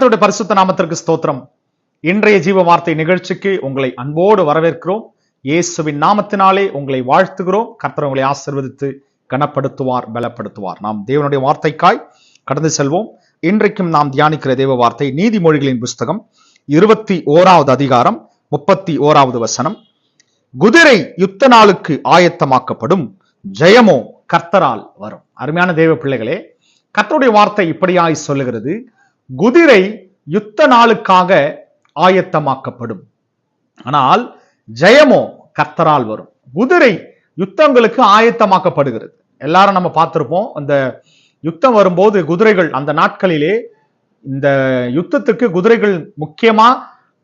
கர்த்தருடைய பரிசுத்த நாமத்திற்கு ஸ்தோத்திரம். இன்றைய ஜீவ வார்த்தை நிகழ்ச்சிக்கு உங்களை அன்போடு வரவேற்கிறோம். இயேசுவின் நாமத்தினாலே உங்களை வாழ்த்துகிறோம். கர்த்தர் உங்களை ஆசீர்வதித்து கனப்படுத்துவார், பலப்படுத்துவார். நாம் தேவனுடைய வார்த்தைக்காய் கடந்து செல்வோம். இன்றைக்கும் நாம் தியானிக்கிற தேவ வார்த்தை நீதிமொழிகளின் புஸ்தகம் 21வது அதிகாரம் 31வது வசனம். குதிரை யுத்த நாளுக்கு ஆயத்தமாக்கப்படும், ஜெயமோ கர்த்தரால் வரும். அருமையான தேவ பிள்ளைகளே, கர்த்தருடைய வார்த்தை இப்படியாய் சொல்லுகிறது, குதிரை யுத்த நாளுக்காக ஆயத்தமாக்கப்படும், ஆனால் ஜெயமோ கர்த்தரால் வரும். குதிரை யுத்தங்களுக்கு ஆயத்தமாக்கப்படுகிறது. எல்லாரும் நம்ம பார்த்திருப்போம். அந்த யுத்தம் வரும்போது குதிரைகள், அந்த நாட்களிலே இந்த யுத்தத்துக்கு குதிரைகள் முக்கியமா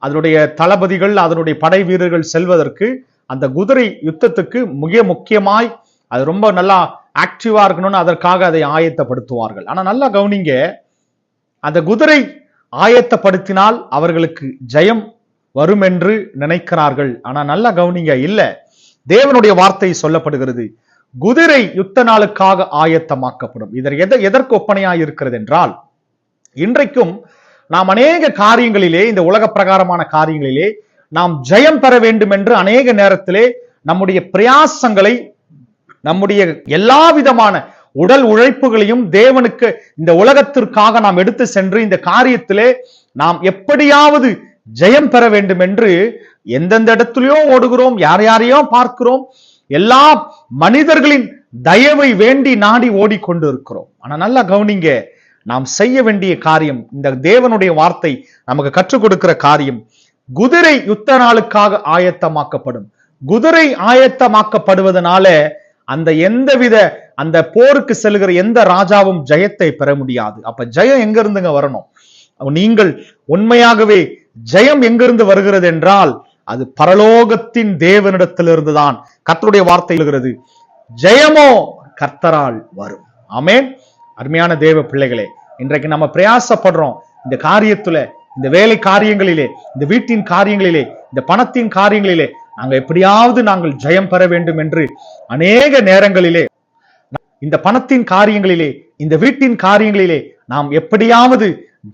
அதனுடைய தளபதிகள், அதனுடைய படை வீரர்கள் செல்வதற்கு அந்த குதிரை யுத்தத்துக்கு மிக முக்கியமாய் அது ரொம்ப நல்லா ஆக்டிவா இருக்கணும்னு அதற்காக அதை ஆயத்தப்படுத்துவார்கள். ஆனா நல்லா கவனிங்க, அந்த குதிரை ஆயத்தப்படுத்தினால் அவர்களுக்கு ஜெயம் வரும் என்று நினைக்கிறார்கள். ஆனா நல்லா கவனிங்க, இல்ல. தேவனுடைய வார்த்தை சொல்லப்படுகிறது, குதிரை யுத்த நாளுக்காக ஆயத்தமாக்கப்படும். எதற்கு ஒப்பனையாய் இருக்கிறது என்றால், இன்றைக்கும் நாம் அநேக காரியங்களிலே, இந்த உலக பிரகாரமான காரியங்களிலே நாம் ஜெயம் பெற வேண்டும் என்று அநேக நேரத்திலே நம்முடைய பிரயாசங்களை, நம்முடைய எல்லா விதமான உடல் உழைப்புகளையும் தேவனுக்கு, இந்த உலகத்திற்காக நாம் எடுத்து சென்று இந்த காரியத்திலே நாம் எப்படியாவது ஜெயம் பெற வேண்டும் என்று எந்தெந்த இடத்துலயோ ஓடுகிறோம், யாரையோ பார்க்கிறோம், எல்லா மனிதர்களின் தயவை வேண்டி நாடி ஓடிக்கொண்டு இருக்கிறோம். ஆனா நல்லா கவனிங்க, நாம் செய்ய வேண்டிய காரியம், இந்த தேவனுடைய வார்த்தை நமக்கு கற்றுக் கொடுக்கிற காரியம், குதிரை யுத்த நாளுக்காக ஆயத்தமாக்கப்படும். குதிரை ஆயத்தமாக்கப்படுவதனால அந்த எந்தவித அந்த போருக்கு செல்கிற எந்த ராஜாவும் ஜெயத்தை பெற முடியாது. அப்ப ஜெயம் எங்க இருந்துங்க வரணும்? நீங்கள் உண்மையாகவே ஜெயம் எங்கிருந்து வருகிறது என்றால், அது பரலோகத்தின் தேவனிடத்திலிருந்து தான். கர்த்தருடைய வார்த்தை எழுகிறது, ஜெயமோ கர்த்தரால் வரும். ஆமென். அருமையான தேவ பிள்ளைகளே, இன்றைக்கு நம்ம பிரயாசப்படுறோம் இந்த காரியத்துல, இந்த வேலை காரியங்களிலே, இந்த வீட்டின் காரியங்களிலே, இந்த பணத்தின் காரியங்களிலே நாங்க எப்படியாவது நாங்கள் ஜெயம் பெற வேண்டும் என்று அநேக நேரங்களிலே, இந்த பணத்தின் காரியங்களிலே, இந்த வீட்டின் காரியங்களிலே நாம் எப்படியாவது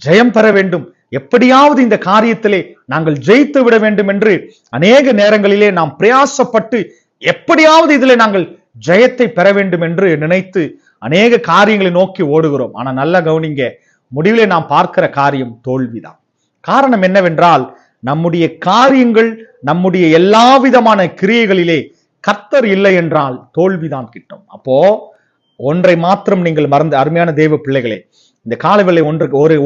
ஜெயம் பெற வேண்டும், எப்படியாவது இந்த காரியத்திலே நாங்கள் ஜெயித்து விட வேண்டும் என்று அநேக நேரங்களிலே நாம் பிரயாசப்பட்டு எப்படியாவது இதிலே நாங்கள் ஜெயத்தை பெற வேண்டும் என்று நினைத்து அநேக காரியங்களை நோக்கி ஓடுகிறோம். ஆனா நல்ல கவனிங்க, முடிவிலே நாம் பார்க்கிற காரியம் தோல்விதான். காரணம் என்னவென்றால், நம்முடைய காரியங்கள், நம்முடைய எல்லா விதமான கிரியைகளிலே கர்த்தர் இல்லை என்றால் தோல்விதான் கிட்டும். அப்போ ஒன்றை மாத்திரம் நீங்கள் மறந்து, அருமையான தேவ பிள்ளைகளே, இந்த காலவேளை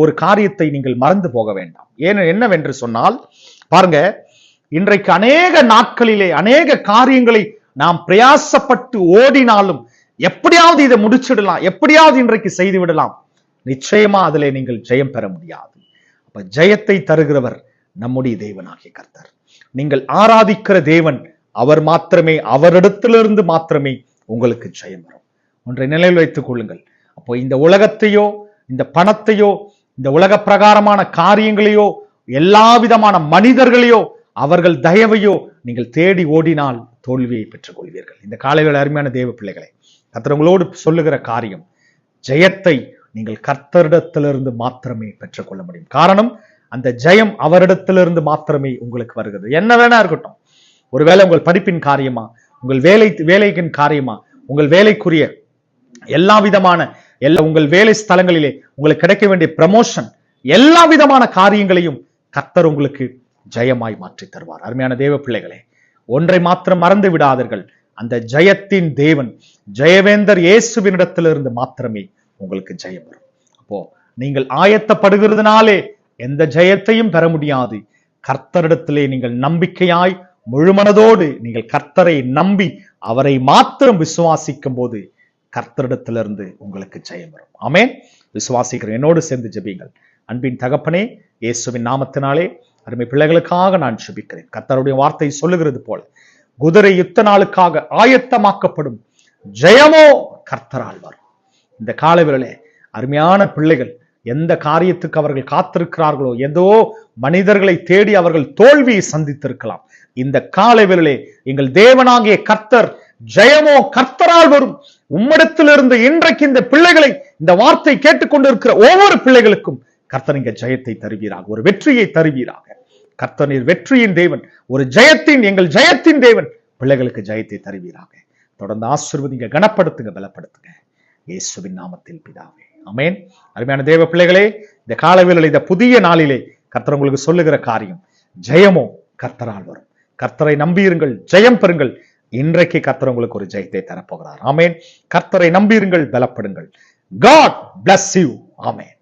ஒரு காரியத்தை நீங்கள் மறந்து போக வேண்டாம். என்னவென்று சொன்னால், பாருங்க, இன்றைக்கு அநேக நாட்களிலே அநேக காரியங்களை நாம் பிரயாசப்பட்டு ஓடினாலும் எப்படியாவது இதை முடிச்சிடலாம், எப்படியாவது இன்றைக்கு செய்து விடலாம், நிச்சயமா அதிலே நீங்கள் ஜெயம் பெற முடியாது. அப்ப ஜெயத்தை தருகிறவர் நம்முடைய தேவனாகிய கர்த்தர். நீங்கள் ஆராதிக்கிற தேவன் அவர் மாத்திரமே, அவரிடத்திலிருந்து மாத்திரமே உங்களுக்கு ஜெயம் வரும். ஒன்றை நினைவில் வைத்துக் கொள்ளுங்கள். அப்போ இந்த உலகத்தையோ, இந்த பணத்தையோ, இந்த உலக பிரகாரமான காரியங்களையோ, எல்லா விதமான மனிதர்களையோ, அவர்கள் தயவையோ நீங்கள் தேடி ஓடினால் தோல்வியை பெற்றுக் கொள்வீர்கள். இந்த காலைவேளை அருமையான தேவ பிள்ளைகளை, கர்த்தர் உங்களோடு சொல்லுகிற காரியம், ஜெயத்தை நீங்கள் கர்த்தரிடத்திலிருந்து மாத்திரமே பெற்றுக்கொள்ள முடியும். காரணம், அந்த ஜெயம் அவரிடத்திலிருந்து மாத்திரமே உங்களுக்கு வருகிறது. என்ன வேணா இருக்கட்டும், ஒருவேளை உங்கள் படிப்பின் காரியமா, உங்கள் வேலையின் காரியமா, உங்கள் வேலைக்குரிய எல்லா விதமான உங்கள் வேலை ஸ்தலங்களிலே உங்களுக்கு கிடைக்க வேண்டிய ப்ரமோஷன், எல்லா விதமான காரியங்களையும் கர்த்தர் உங்களுக்கு ஜெயமாய் மாற்றி தருவார். அருமையான தேவ பிள்ளைகளே, ஒன்றை மாத்திரம் மறந்து விடாதீர்கள், அந்த ஜெயத்தின் தேவன், ஜெயவேந்தர் இயேசுவினிடத்திலிருந்து மாத்திரமே உங்களுக்கு ஜெயம் வரும். அப்போ நீங்கள் ஆயத்தப்படுகிறதுனாலே எந்த ஜெயத்தையும் பெற முடியாது. கர்த்தரிடத்திலே நீங்கள் நம்பிக்கையாய் முழுமனதோடு நீங்கள் கர்த்தரை நம்பி அவரை மாத்திரம் விசுவாசிக்கும் போது கர்த்தரிடத்திலிருந்து உங்களுக்கு ஜெயம் வரும். ஆமென். விசுவாசிக்கிற என்னோடு சேர்ந்து ஜெபிங்கள். அன்பின் தகப்பனே, இயேசுவின் நாமத்தினாலே அருமை பிள்ளைகளுக்காக நான் ஜெபிக்கிறேன். கர்த்தருடைய வார்த்தை சொல்லுகிறது போல, குதிரை யுத்த நாளுக்காக ஆயத்தமாக்கப்படும், ஜெயமோ கர்த்தரால் வரும். இந்த காலவேளை அருமையான பிள்ளைகள் எந்த காரியத்துக்கு அவர்கள் காத்திருக்கிறார்களோ, ஏதோ மனிதர்களை தேடி அவர்கள் தோல்வியை சந்தித்திருக்கலாம். இந்த காலவேளை எங்கள் தேவனாகிய கர்த்தர் ஜெயமோ கர்த்தரால் வரும். உம்மிடத்திலிருந்து இன்றைக்கு இந்த பிள்ளைகளை, இந்த வார்த்தை கேட்டுக்கொண்டிருக்கிற ஒவ்வொரு பிள்ளைகளுக்கும் கர்த்தர் இங்க ஜெயத்தை தருவீராக, ஒரு வெற்றியை தருவீராக. கர்த்தர் நீர் வெற்றியின் தேவன், ஒரு ஜெயத்தின், எங்கள் ஜெயத்தின் தேவன். பிள்ளைகளுக்கு ஜெயத்தை தருவீராக. தொடர்ந்து ஆசீர்வதிங்க, கனப்படுத்துங்க, பலப்படுத்துங்க. இயேசுவின் நாமத்தில் பிதாவே, ஆமென். அருமையான தேவ பிள்ளைகளே, இந்த காலவேளையில், இந்த புதிய நாளிலே கர்த்தர் உங்களுக்கு சொல்லுகிற காரியம், ஜெயமோ கர்த்தரால் வரும். கர்த்தரை நம்பியிருங்கள், ஜெயம் பெறுங்கள். இன்றைக்கு கர்த்தர் உங்களுக்கு ஒரு ஜெயத்தை தரப்போகிறார். ஆமென். கர்த்தரை நம்பியிருங்கள், பலப்படுங்கள். God bless you. ஆமென்.